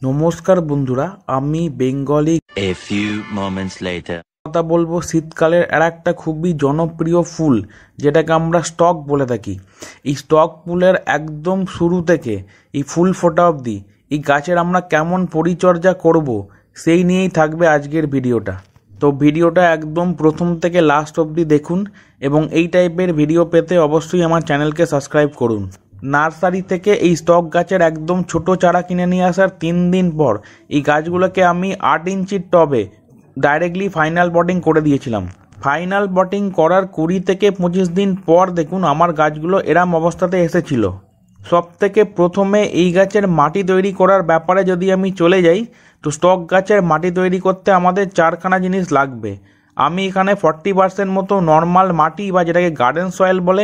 নমস্কার বন্ধুরা, আমি Bengali A few moments later. কথা বলবো শীতকালের আর একটা খুবই জনপ্রিয় ফুল যেটাকে আমরা স্টক বলে থাকি। এই স্টক ফুলের একদম শুরু থেকে এই ফুল ফোটা অবধি এই গাছের আমরা কেমন পরিচর্যা করব সেই নিয়েই থাকবে আজকের ভিডিওটা। তো ভিডিওটা একদম প্রথম থেকে লাস্ট অবধি দেখুন এবং এই টাইপের ভিডিও পেতে অবশ্যই আমার চ্যানেলকে সাবস্ক্রাইব করুন। নার্সারি থেকে এই স্টক গাছের একদম ছোট চারা কিনে নিয়ে আসার 3 দিন পর এই গাছগুলোকে আমি 8 ইঞ্চির টবে ডাইরেক্টলি ফাইনাল পটিং করে দিয়েছিলাম। ফাইনাল পটিং করার 20 থেকে 25 দিন পর দেখুন আমার গাছগুলো এরম অবস্থাতে এসেছিল। সব থেকে প্রথমে এই গাছের মাটি তৈরি করার ব্যাপারে যদি আমি চলে যাই, তো স্টক গাছের মাটি তৈরি করতে আমাদের 4খানা জিনিস লাগবে। আমি এখানে 40% মতো নর্মাল মাটি বা যেটাকে গার্ডেন সয়েল বলে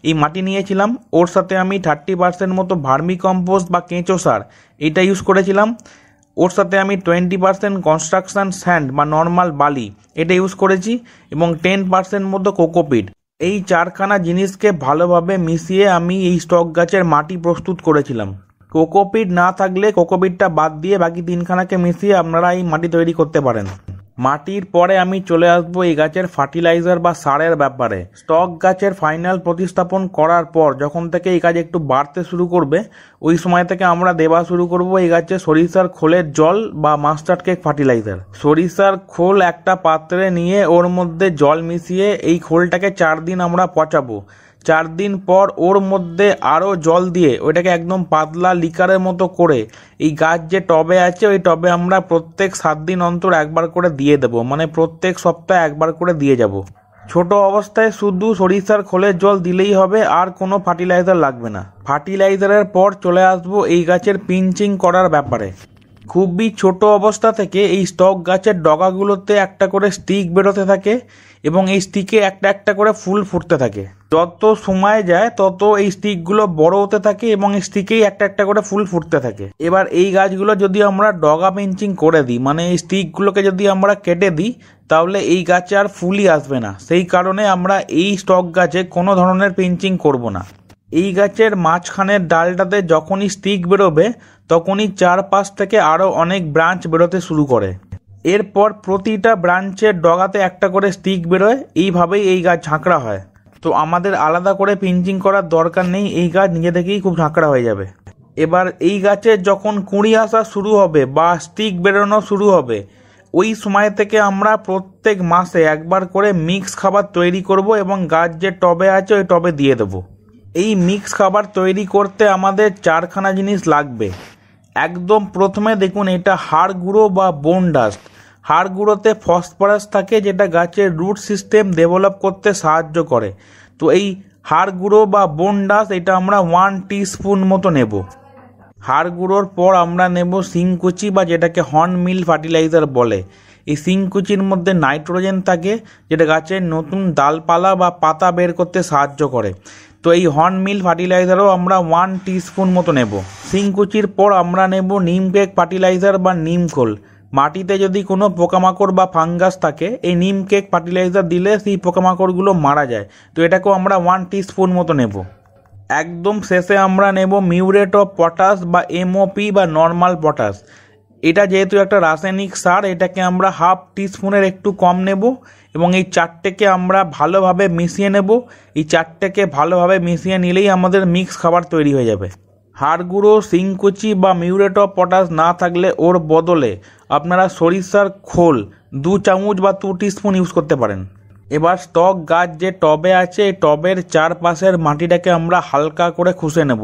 এই মাটি নিয়েছিলাম। ওর সাথে আমি 30% মতো ভার্মি কম্পোস্ট বা কেঁচো সার এইটা ইউজ করেছিলাম। ওর সাথে আমি 20% কনস্ট্রাকশন স্যান্ড বা নর্মাল বালি এটা ইউজ করেছি এবং 10% মতো কোকোপিট। এই 4খানা জিনিসকে ভালোভাবে মিশিয়ে আমি এই স্টক গাছের মাটি প্রস্তুত করেছিলাম। কোকোপিট না থাকলে কোকোপিটটা বাদ দিয়ে বাকি 3খানাকে মিশিয়ে আপনারা এই মাটি তৈরি করতে পারেন। মাটির পরে আমি চলে আসবো এই গাছের ফার্টিলাইজার বা সারের ব্যাপারে। স্টক গাছের ফাইনাল প্রতিস্থাপন করার পর যখন থেকে এই গাছ একটু বাড়তে শুরু করবে, ওই সময় থেকে আমরা দেওয়া শুরু করব এই গাছে সরিষার খোলের জল বা মাস্টার্ড কেক ফার্টিলাইজার। সরিষার খোল একটা পাত্রে নিয়ে ওর মধ্যে জল মিশিয়ে এই খোলটাকে 4 দিন আমরা পচাবো। 4 দিন পর ওর মধ্যে আরও জল দিয়ে ওইটাকে একদম পাতলা লিকারের মতো করে এই গাছ যে টবে আছে ওই টবে আমরা প্রত্যেক 7 দিন অন্তর একবার করে দিয়ে দেব, মানে প্রত্যেক সপ্তাহে একবার করে দিয়ে যাব। ছোট অবস্থায় শুধু সরিষার খোলের জল দিলেই হবে, আর কোনো ফার্টিলাইজার লাগবে না। ফার্টিলাইজারের পর চলে আসবো এই গাছের পিঞ্চিং করার ব্যাপারে। খুবই ছোট অবস্থা থেকে এই স্টক গাছের ডগাগুলোতে একটা করে স্টিক বেরোতে থাকে এবং এই স্টিকে একটা একটা করে ফুল ফুটতে থাকে। যত সময় যায় তত এই স্টিকগুলো বড় হতে থাকে এবং এই স্টিকেই একটা একটা করে ফুল ফুটতে থাকে। এবার এই গাছগুলো যদি আমরা ডগা পিঞ্চিং করে দিই, মানে এই স্টিকগুলোকে যদি আমরা কেটে দিই, তাহলে এই গাছে আর ফুলই আসবে না। সেই কারণে আমরা এই স্টক গাছে কোনো ধরনের পিঞ্চিং করব না। এই গাছের মাঝখানের ডালটাতে যখনই স্টিক বেরোবে তখনই 4 থেকে আরও অনেক ব্রাঞ্চ বেরোতে শুরু করে। এরপর প্রতিটা ব্রাঞ্চের ডগাতে একটা করে স্টিক বেরোয়। এইভাবেই এই গাছ ঝাঁকড়া হয়। তো আমাদের আলাদা করে পিঞ্চিং করার দরকার নেই, এই গাছ নিজে থেকেই খুব ঝাঁকড়া হয়ে যাবে। এবার এই গাছের যখন কুঁড়ি আসা শুরু হবে বা স্টিক বেরোনো শুরু হবে, ওই সময় থেকে আমরা প্রত্যেক মাসে একবার করে মিক্স খাবার তৈরি করব এবং গাছ যে টবে আছে ওই টবে দিয়ে দেবো। এই মিক্স খাবার তৈরি করতে আমাদের 4খানা জিনিস লাগবে। একদম প্রথমে দেখুন এটা হাড় গুঁড়ো বা বোন ডাস্ট। হাড় গুঁড়োতে ফসফরাস থাকে যেটা গাছের রুট সিস্টেম ডেভেলপ করতে সাহায্য করে। তো এই হাড় গুঁড়ো বা বোন ডাস্ট এটা আমরা 1 টিস্পুন মতো নেব। হাড় গুঁড়োর পর আমরা নেব সিংকুচি বা যেটাকে হর্ন মিল ফার্টিলাইজার বলে। এই সিংকুচির মধ্যে নাইট্রোজেন থাকে যেটা গাছের নতুন ডালপালা বা পাতা বের করতে সাহায্য করে। তো এই হর্ন মিল ফার্টিলাইজারও আমরা 1 টিস্পুন মতো নেব। সিংকুচির পর আমরা নেব নিম কেক ফার্টিলাইজার বা নিম খোল। মাটিতে যদি কোনো পোকামাকড় বা ফাঙ্গাস থাকে এই নিম কেক ফার্টিলাইজার দিলে সেই পোকামাকড়গুলো মারা যায়। তো এটাকেও আমরা 1 টিস্পুন মতো নেব। একদম শেষে আমরা নেব মিউরেট অফ পটাশ বা এমওপি বা নর্মাল পটাশ। এটা যেহেতু একটা রাসায়নিক সার, এটাকে আমরা 1/2 টিস্পুনের একটু কম নেব এবং এই 4টেকে আমরা ভালোভাবে মিশিয়ে নেব। এই 4টেকে ভালোভাবে মিশিয়ে নিলেই আমাদের মিক্স খাবার তৈরি হয়ে যাবে। হাড় গুঁড়ো, সিংকুচি বা মিউরেট অফ পটাশ না থাকলে ওর বদলে আপনারা সরিষার খোল 2 চামচ বা 2 টিস্পুন ইউজ করতে পারেন। এবার স্টক গাছ যে টবে আছে এই টবের চারপাশের মাটিটাকে আমরা হালকা করে খুশে নেব।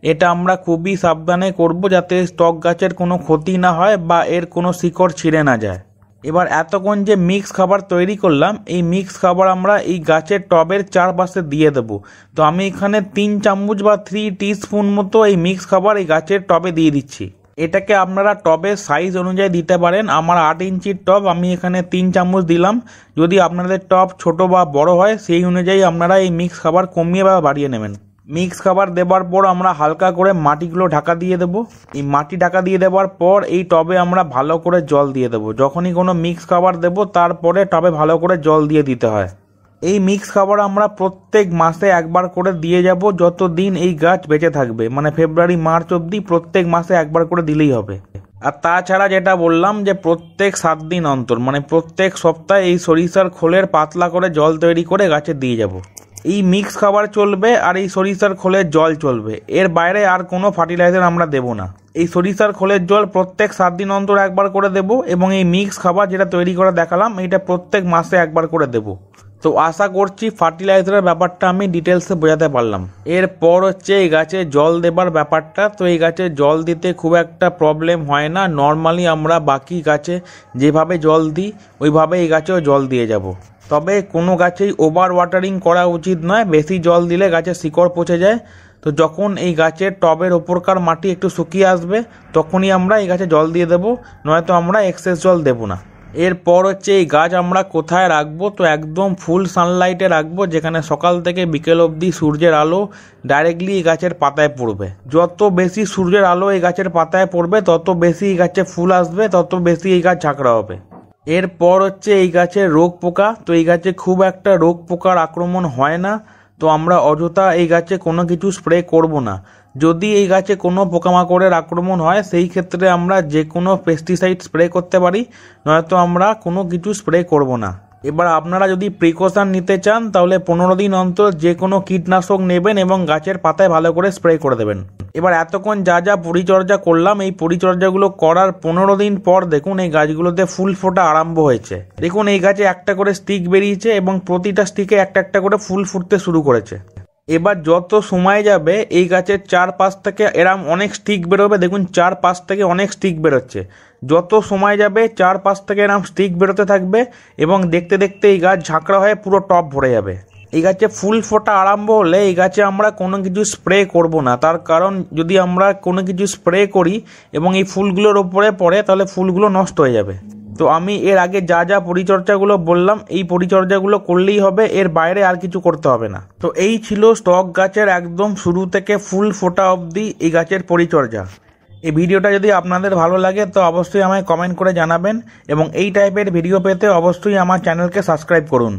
এটা আমরা খুবই সাবধানে করব যাতে স্টক গাছের কোনো ক্ষতি না হয় বা এর কোনো শিকড় ছিঁড়ে না যায়। এবার এতক্ষণ যে মিক্স খাবার তৈরি করলাম এই মিক্স খাবার আমরা এই গাছের টবের চারপাশে দিয়ে দেব। তো আমি এখানে 3 চামচ বা 3 টিস্পুন মতো এই মিক্স খাবার এই গাছের টবে দিয়ে দিচ্ছি। এটাকে আপনারা টবের সাইজ অনুযায়ী দিতে পারেন। আমার 8 ইঞ্চির টব, আমি এখানে 3 চামচ দিলাম। যদি আপনাদের টব ছোট বা বড় হয় সেই অনুযায়ী আপনারা এই মিক্স খাবার কমিয়ে বা বাড়িয়ে নেবেন। মিক্স খাবার দেবার পর আমরা হালকা করে মাটিগুলো ঢাকা দিয়ে দেব। এই মাটি ঢাকা দিয়ে দেওয়ার পর এই টবে আমরা ভালো করে জল দিয়ে দেব। যখনই কোনো মিক্স খাবার দেব তারপরে টবে ভালো করে জল দিয়ে দিতে হয়। এই মিক্স খাবার আমরা প্রত্যেক মাসে একবার করে দিয়ে যাব যতদিন এই গাছ বেঁচে থাকবে, মানে ফেব্রুয়ারি মার্চ অবধি প্রত্যেক মাসে একবার করে দিলেই হবে। আর তাছাড়া যেটা বললাম যে প্রত্যেক 7 দিন অন্তর মানে প্রত্যেক সপ্তাহে এই সরিষার খোলের পাতলা করে জল তৈরি করে গাছে দিয়ে যাব। এই মিক্স খাবার চলবে আর এই সরিষার খোলের জল চলবে, এর বাইরে আর কোনো ফার্টিলাইজার আমরা দেব না। এই সরিষার খোলের জল প্রত্যেক 7 দিন অন্তর একবার করে দেব এবং এই মিক্স খাবার যেটা তৈরি করে দেখালাম এটা প্রত্যেক মাসে একবার করে দেব। তো আশা করছি ফার্টিলাইজারের ব্যাপারটা আমি ডিটেলসে বোঝাতে পারলাম। এরপর হচ্ছে এই গাছে জল দেবার ব্যাপারটা। তো এই গাছে জল দিতে খুব একটা প্রবলেম হয় না, নর্মালি আমরা বাকি গাছে যেভাবে জল দিই ওইভাবে এই গাছেও জল দিয়ে যাব। তবে কোনো গাছেই ওভার ওয়াটারিং করা উচিত নয়, বেশি জল দিলে গাছের শিকড় পচে যায়। তো যখন এই গাছের টবের ওপরকার মাটি একটু শুকিয়ে আসবে তখনই আমরা এই গাছে জল দিয়ে দেবো, নয়তো আমরা এক্সেস জল দেবো না। এরপর হচ্ছে এই গাছ আমরা কোথায় রাখবো, তো একদম ফুল সানলাইটে রাখবো, যেখানে সকাল থেকে বিকেল অবধি সূর্যের আলো ডাইরেক্টলি এই গাছের পাতায় পড়বে। যত বেশি সূর্যের আলো এই গাছের পাতায় পড়বে তত বেশি এই গাছে ফুল আসবে, তত বেশি এই গাছ ঝাঁকড়া হবে। এরপর হচ্ছে এই গাছের রোগ পোকা। তো এই গাছে খুব একটা রোগ পোকার আক্রমণ হয় না, তো আমরা অযথা এই গাছে কোনো কিছু স্প্রে করব না। যদি এই গাছে কোনো পোকামাকড়ের আক্রমণ হয় সেই ক্ষেত্রে আমরা যে কোনো পেস্টিসাইড স্প্রে করতে পারি, নয়তো আমরা কোনো কিছু স্প্রে করব না। এবার আপনারা যদি প্রিকশন নিতে চান তাহলে 15 দিন অন্তর যে কোনো কীটনাশক নেবেন এবং গাছের পাতায় ভালো করে স্প্রে করে দেবেন। এবার এতক্ষণ যা যা পরিচর্যা করলাম এই পরিচর্যাগুলো করার 15 দিন পর দেখুন এই গাছগুলোতে ফুল ফোটা আরম্ভ হয়েছে। দেখুন এই গাছে একটা করে স্টিক বেরিয়েছে এবং প্রতিটা স্টিকে একটা একটা করে ফুল ফুটতে শুরু করেছে। এবার যত সময় যাবে এই গাছের 4-5 থেকে এরম অনেক স্টিক বেরোবে। দেখুন 4-5 থেকে অনেক স্টিক বেরোচ্ছে। যত সময় যাবে 4-5 থেকে এরম স্টিক বেরোতে থাকবে এবং দেখতে দেখতে এই গাছ ঝাঁকড়া হয়ে পুরো টপ ভরে যাবে। এই গাছে ফুল ফোটা আরম্ভ হলে এই গাছে আমরা কোনো কিছু স্প্রে করব না, তার কারণ যদি আমরা কোনো কিছু স্প্রে করি এবং এই ফুলগুলোর ওপরে পড়ে তাহলে ফুলগুলো নষ্ট হয়ে যাবে। তো আমি এর আগে যা যা পরিচর্যাগুলো বললাম এই পরিচর্যাগুলো করলেই হবে, এর বাইরে আর কিছু করতে হবে না। তো এই ছিল স্টক গাছের একদম শুরু থেকে ফুল ফোটা অবধি এই গাছের পরিচর্যা। এই ভিডিওটা যদি আপনাদের ভালো লাগে তো অবশ্যই আমায় কমেন্ট করে জানাবেন এবং এই টাইপের ভিডিও পেতে অবশ্যই আমার চ্যানেলকে সাবস্ক্রাইব করুন।